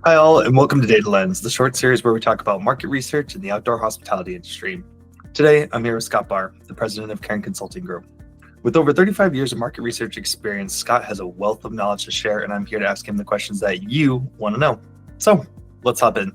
Hi, all, and welcome to Data Lens, the short series where we talk about market research in the outdoor hospitality industry. Today, I'm here with Scott Barr, the president of Cairn Consulting Group. With over 35 years of market research experience, Scott has a wealth of knowledge to share, and I'm here to ask him the questions that you want to know. So, let's hop in.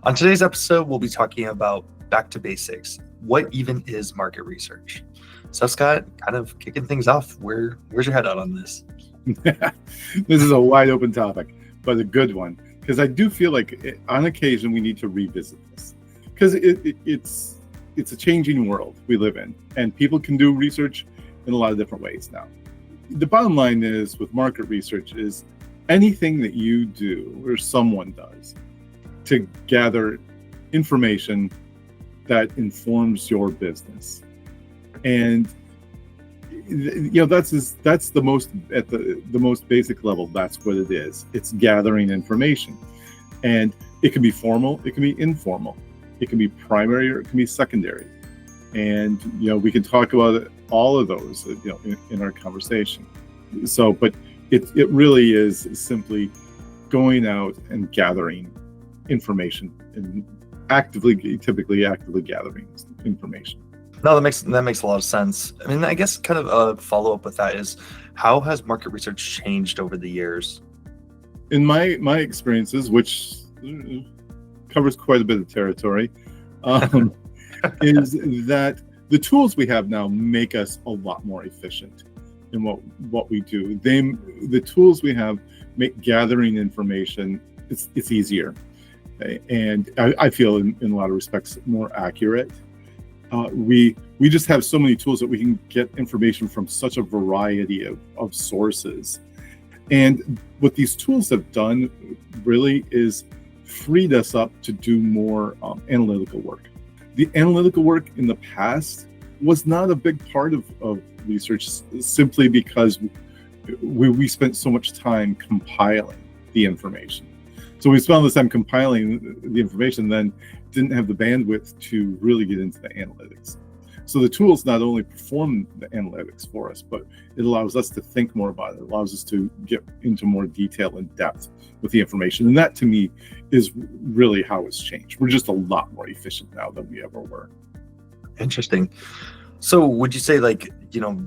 On today's episode, we'll be talking about back to basics. What even is market research? So, Scott, kind of kicking things off, where's your head out on this? This is a wide open topic, but a good one. Because I do feel like on occasion we need to revisit this, because it's a changing world we live in, and people can do research in a lot of different ways now. The bottom line is with market research is anything that you do or someone does to gather information that informs your business, and that's the most at the most basic level. That's what it is. It's gathering information, and it can be formal, it can be informal, it can be primary, or it can be secondary. And we can talk about all of those in our conversation. So, but it really is simply going out and gathering information and typically actively gathering information. No, that makes a lot of sense. I mean, I guess kind of a follow-up with that is, how has market research changed over the years? In my experiences, which covers quite a bit of territory, is that the tools we have now make us a lot more efficient in what we do. The tools we have make gathering information it's easier, and I feel in a lot of respects more accurate. We just have so many tools that we can get information from such a variety of sources. And what these tools have done really is freed us up to do more analytical work. The analytical work in the past was not a big part of research, simply because we spent so much time compiling the information. So we spent all this time compiling the information, then didn't have the bandwidth to really get into the analytics. So the tools not only perform the analytics for us, but it allows us to think more about it. It allows us to get into more detail and depth with the information. And that, to me, is really how it's changed. We're just a lot more efficient now than we ever were. Interesting. So would you say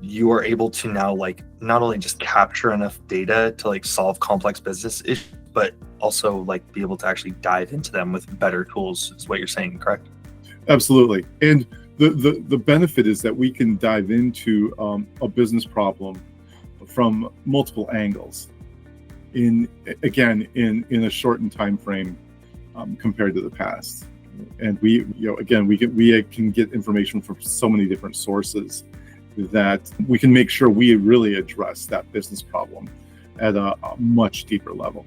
you are able to now not only just capture enough data to solve complex business issues, but also be able to actually dive into them with better tools, is what you're saying, correct? Absolutely. And the benefit is that we can dive into a business problem from multiple angles in a shortened time frame compared to the past. And we can get information from so many different sources that we can make sure we really address that business problem at a much deeper level.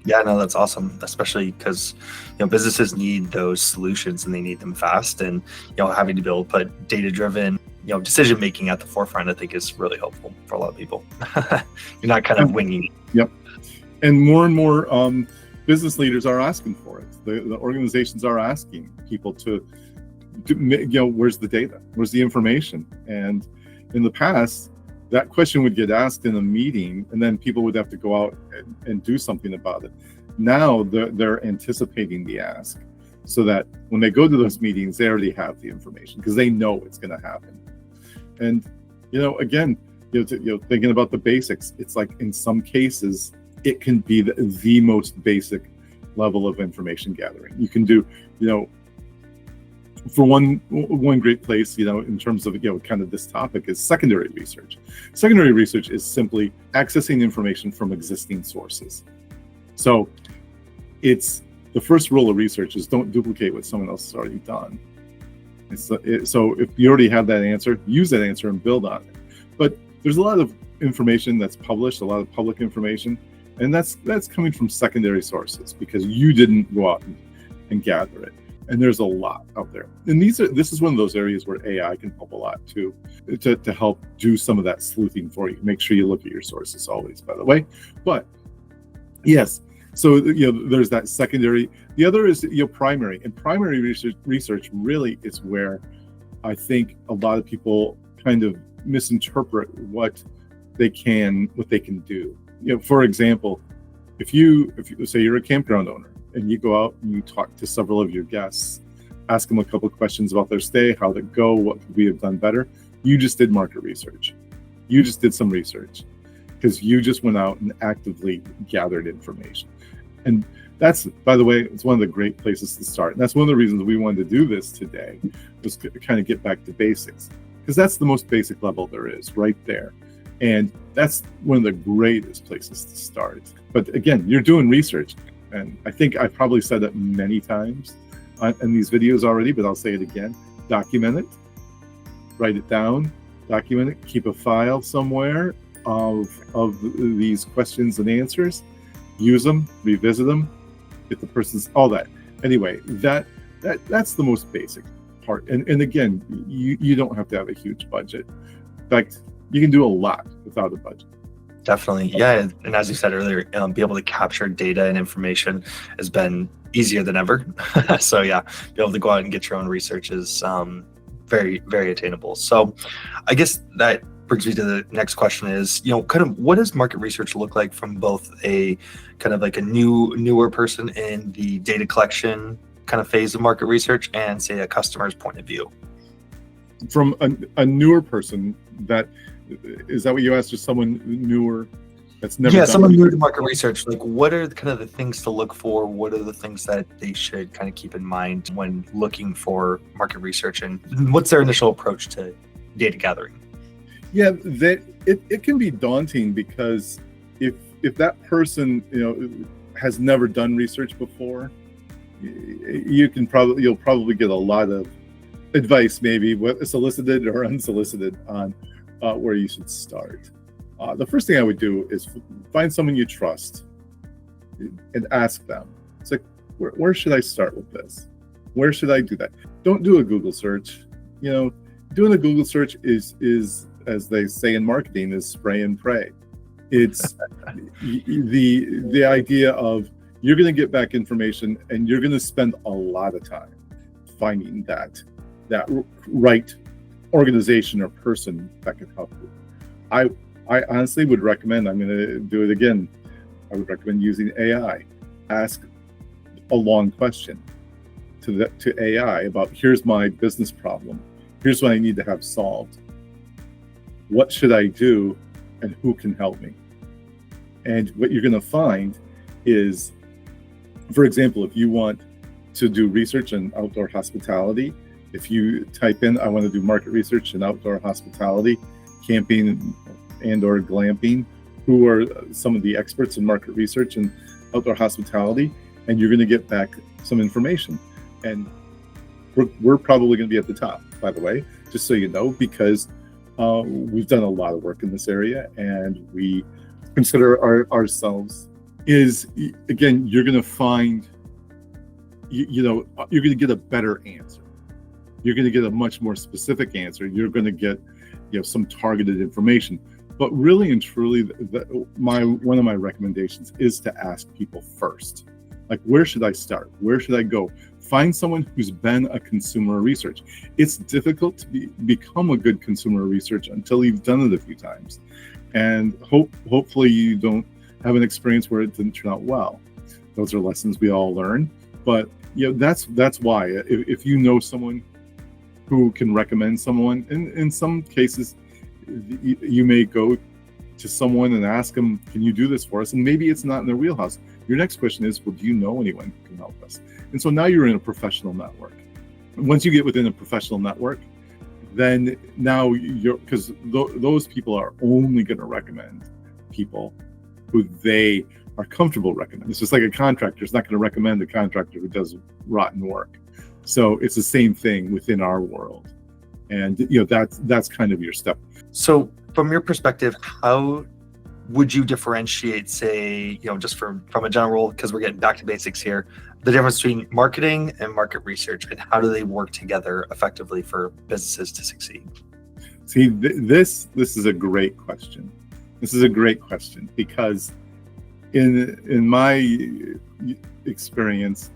Yeah, no, that's awesome, especially because businesses need those solutions and they need them fast, and having to be able to put data-driven decision making at the forefront, I think, is really helpful for a lot of people. You're not kind of winging it. Yep. And more business leaders are asking for it. The organizations are asking people to where's the data? Where's the information? And in the past, that question would get asked in a meeting, and then people would have to go out and do something about it. Now they're anticipating the ask, so that when they go to those meetings, they already have the information because they know it's going to happen. And thinking about the basics, it's like in some cases it can be the most basic level of information gathering. You can do, for one great place, in terms of kind of this topic, is secondary research. Secondary research is simply accessing information from existing sources. So it's the first rule of research is don't duplicate what someone else has already done. So if you already have that answer, use that answer and build on it. But there's a lot of information that's published, a lot of public information, and that's coming from secondary sources because you didn't go out and gather it. And there's a lot out there. And this is one of those areas where AI can help a lot too, to help do some of that sleuthing for you. Make sure you look at your sources always, by the way. But yes, so there's that secondary. The other is primary. And primary research really is where I think a lot of people kind of misinterpret what they can do. For example, if you say you're a campground owner and you go out and you talk to several of your guests, ask them a couple of questions about their stay, how did it go, what could we have done better, you just did market research. You just did some research because you just went out and actively gathered information. And that's, by the way, it's one of the great places to start. And that's one of the reasons we wanted to do this today, was to kind of get back to basics, because that's the most basic level there is, right there. And that's one of the greatest places to start. But again, you're doing research. And I think I've probably said it many times in these videos already, but I'll say it again. Document it, write it down, document it, keep a file somewhere of these questions and answers, use them, revisit them, get the person's, all that. Anyway, that's the most basic part. And again, you don't have to have a huge budget. In fact, you can do a lot without a budget. Definitely. Yeah. And as you said earlier, be able to capture data and information has been easier than ever. So yeah, be able to go out and get your own research is very, very attainable. So I guess that brings me to the next question is, kind of what does market research look like from both a kind of like a newer person in the data collection kind of phase of market research and say a customer's point of view? From a newer person, is that what you asked? Just someone newer that's never done someone new to market research. Like, what are kind of the things to look for? What are the things that they should kind of keep in mind when looking for market research, and what's their initial approach to data gathering? Yeah, it can be daunting, because if that person has never done research before, you'll probably get a lot of advice, maybe solicited or unsolicited, on where you should start. The first thing I would do is find someone you trust and ask them. It's like, where should I start with this? Where should I do that? Don't do a Google search. Doing a Google search is, as they say in marketing, is spray and pray. It's the idea of you're going to get back information, and you're going to spend a lot of time finding that right organization or person that can help you. I honestly would recommend, I'm going to do it again, I would recommend using AI. Ask a long question to AI about, here's my business problem. Here's what I need to have solved. What should I do, and who can help me? And what you're going to find is, for example, if you want to do research in outdoor hospitality, if you type in, I want to do market research in outdoor hospitality, camping and or glamping, who are some of the experts in market research and outdoor hospitality, and you're going to get back some information. And we're probably going to be at the top, by the way, just so you know, because we've done a lot of work in this area, and we consider ourselves again, you're going to find, you're going to get a better answer. You're going to get a much more specific answer. You're going to get, some targeted information. But really and truly, one of my recommendations is to ask people first. Like, where should I start? Where should I go? Find someone who's been a consumer research. It's difficult to become a good consumer research until you've done it a few times. And hopefully you don't have an experience where it didn't turn out well. Those are lessons we all learn. But that's why, if you know someone who can recommend someone, in some cases, you may go to someone and ask them, can you do this for us? And maybe it's not in their wheelhouse. Your next question is, well, do you know anyone who can help us? And so now you're in a professional network. Once you get within a professional network, then now because those people are only going to recommend people who they are comfortable recommending. It's just like a contractor is not going to recommend a contractor who does rotten work. So it's the same thing within our world. And that's kind of your step. So from your perspective, how would you differentiate, say, just from a general rule, because we're getting back to basics here, the difference between marketing and market research, and how do they work together effectively for businesses to succeed? See, this is a great question. This is a great question, because in my experience,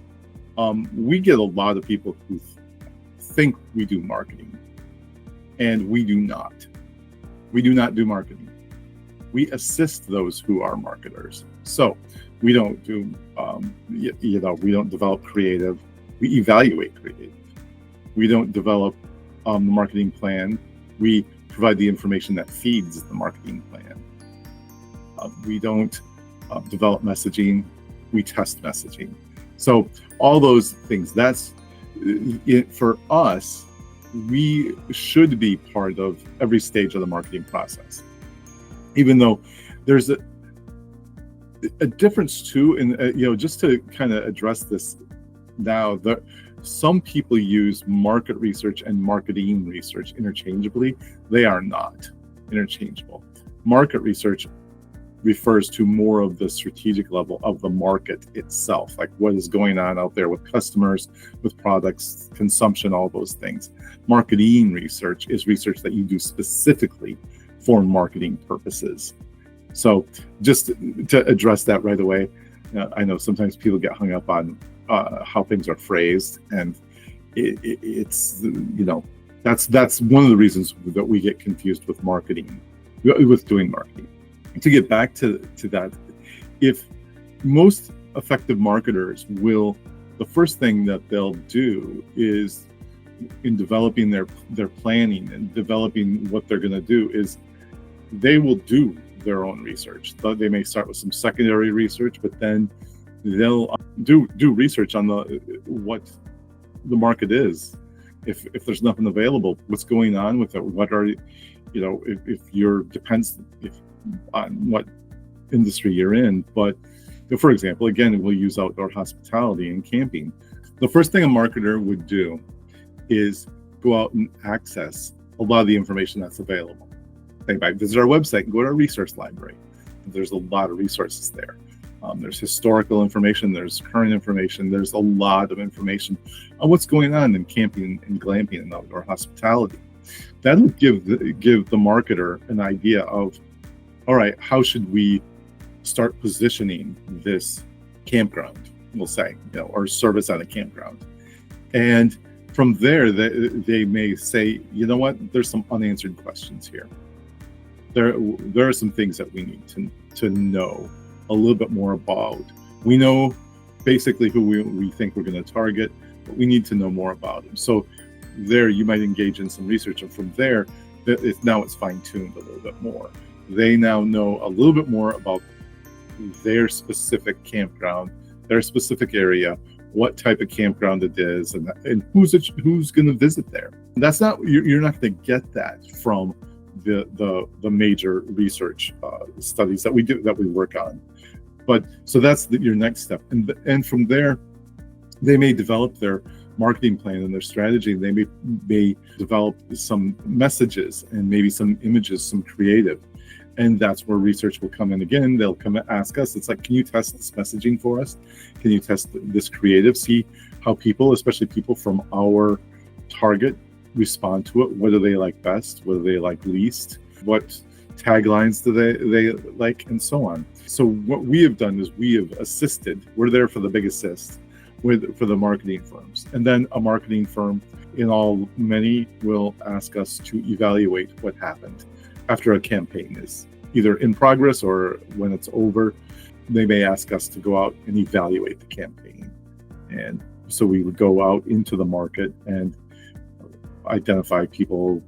we get a lot of people who think we do marketing, and we do not. We do not do marketing. We assist those who are marketers. So we don't do, we don't develop creative. We evaluate creative. We don't develop the marketing plan. We provide the information that feeds the marketing plan. We don't develop messaging. We test messaging. So all those things, that's it for us. We should be part of every stage of the marketing process, even though there's a difference too. And just to kind of address this now, some people use market research and marketing research interchangeably. They are not interchangeable. Market research refers to more of the strategic level of the market itself, like what is going on out there with customers, with products, consumption, all those things. Marketing research is research that you do specifically for marketing purposes. So just to address that right away, I know sometimes people get hung up on how things are phrased, and it's that's one of the reasons that we get confused with marketing, with doing marketing. To get back to that, if most effective marketers will, the first thing that they'll do is, in developing their planning and developing what they're going to do, is they will do their own research. They may start with some secondary research, but then they'll do research on what the market is. If there's nothing available, what's going on with it? What are on what industry you're in. But for example, again, we'll use outdoor hospitality and camping. The first thing a marketer would do is go out and access a lot of the information that's available. They might visit our website and go to our resource library. There's a lot of resources there. There's historical information, there's current information, there's a lot of information on what's going on in camping and glamping and outdoor hospitality. That'll give the marketer an idea of, all right, how should we start positioning this campground, we'll say, or service at a campground. And from there, they may say, you know what, there's some unanswered questions here. There are some things that we need to know a little bit more about. We know basically who we think we're going to target, but we need to know more about them. So there you might engage in some research, and from there, it's fine-tuned a little bit more. They now know a little bit more about their specific campground, their specific area, what type of campground it is, and who's going to visit there. That's not, you're not going to get that from the major research studies that we work on. But so that's your next step, and from there, they may develop their marketing plan and their strategy. They may develop some messages and maybe some images, some creative. And that's where research will come in again. They'll come and ask us, it's like, can you test this messaging for us? Can you test this creative? See how people, especially people from our target, respond to it. What do they like best? What do they like least? What taglines do they like, and so on. So what we have done is we have assisted. We're there for the big assist for the marketing firms. And then a marketing firm, many will ask us to evaluate what happened after a campaign is either in progress or when it's over. They may ask us to go out and evaluate the campaign. And so we would go out into the market and identify people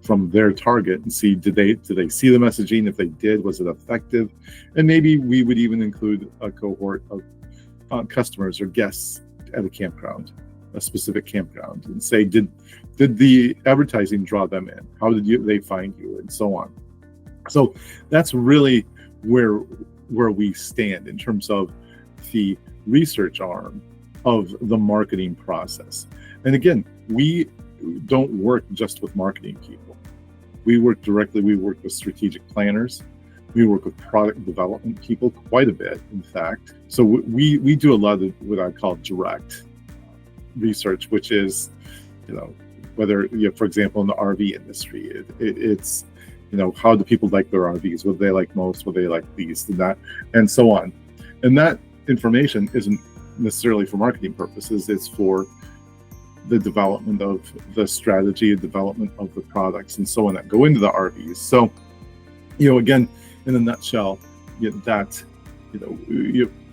from their target and see, did they see the messaging? If they did, was it effective? And maybe we would even include a cohort of customers or guests at a campground, a specific campground, and say, did the advertising draw them in? How did they find you, and so on. So that's really where we stand in terms of the research arm of the marketing process. And again, we don't work just with marketing people. We work directly. We work with strategic planners. We work with product development people quite a bit, in fact. So we do a lot of what I call direct research, which is, whether, for example, in the RV industry, it's, how do people like their RVs? What do they like most? What do they like least? And that, and so on. And that information isn't necessarily for marketing purposes. It's for the development of the strategy, development of the products, and so on that go into the RVs. So, again, in a nutshell,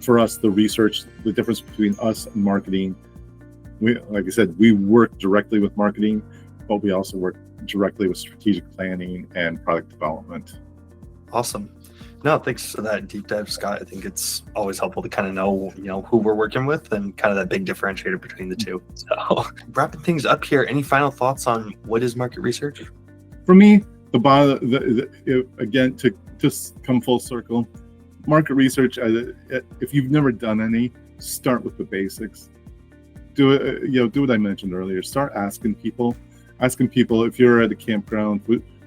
for us, the research, the difference between us and marketing, like I said, we work directly with marketing, but we also work directly with strategic planning and product development. Awesome. No, thanks for that deep dive, Scott. I think it's always helpful to kind of know, who we're working with and kind of that big differentiator between the two. So wrapping things up here, any final thoughts on what is market research? For me, again, to just come full circle, market research, if you've never done any, start with the basics. Do what I mentioned earlier. Start asking people if you're at a campground,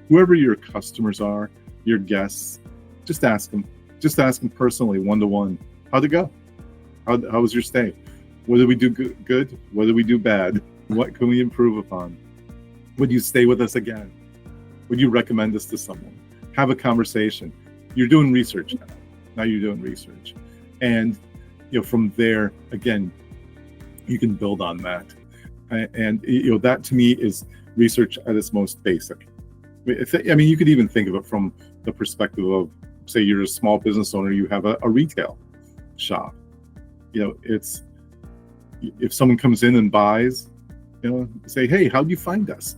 whoever your customers are, your guests, just ask them personally, one-to-one, how'd it go? How was your stay? What did we do good? What did we do bad? What can we improve upon? Would you stay with us again? Would you recommend us to someone? Have a conversation. You're doing research now. Now you're doing research. And from there, again, you can build on that. And that to me is research at its most basic. I mean, you could even think of it from the perspective of, say you're a small business owner, you have a retail shop. It's, if someone comes in and buys, say, hey, how do you find us?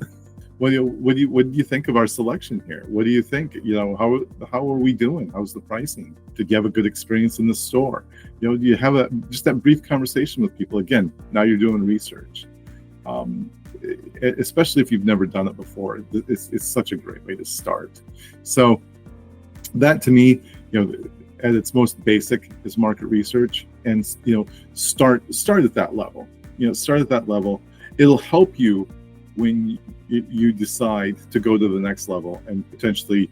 What do you think of our selection here? What do you think? How are we doing? How's the pricing? Did you have a good experience in the store? Do you have just that brief conversation with people? Again, now you're doing research. Especially if you've never done it before, it's such a great way to start. So that to me, at its most basic is market research, and start at that level. Start at that level. It'll help you when you decide to go to the next level and potentially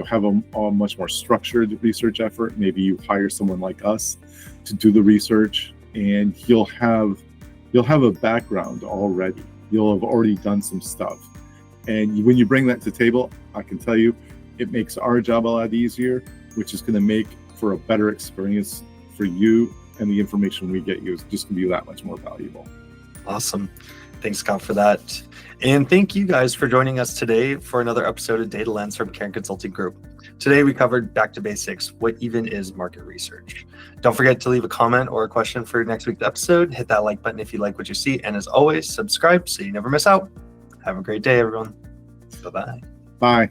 have a much more structured research effort. Maybe you hire someone like us to do the research, and you'll have a background already. You'll have already done some stuff, and when you bring that to the table, I can tell you it makes our job a lot easier, which is going to make for a better experience for you, and the information we get you is just going to be that much more valuable. Awesome. Thanks, Scott, for that. And thank you guys for joining us today for another episode of Data Lens from Cairn Consulting Group. Today, we covered back to basics. What even is market research? Don't forget to leave a comment or a question for next week's episode. Hit that like button if you like what you see. And as always, subscribe so you never miss out. Have a great day, everyone. Bye-bye. Bye.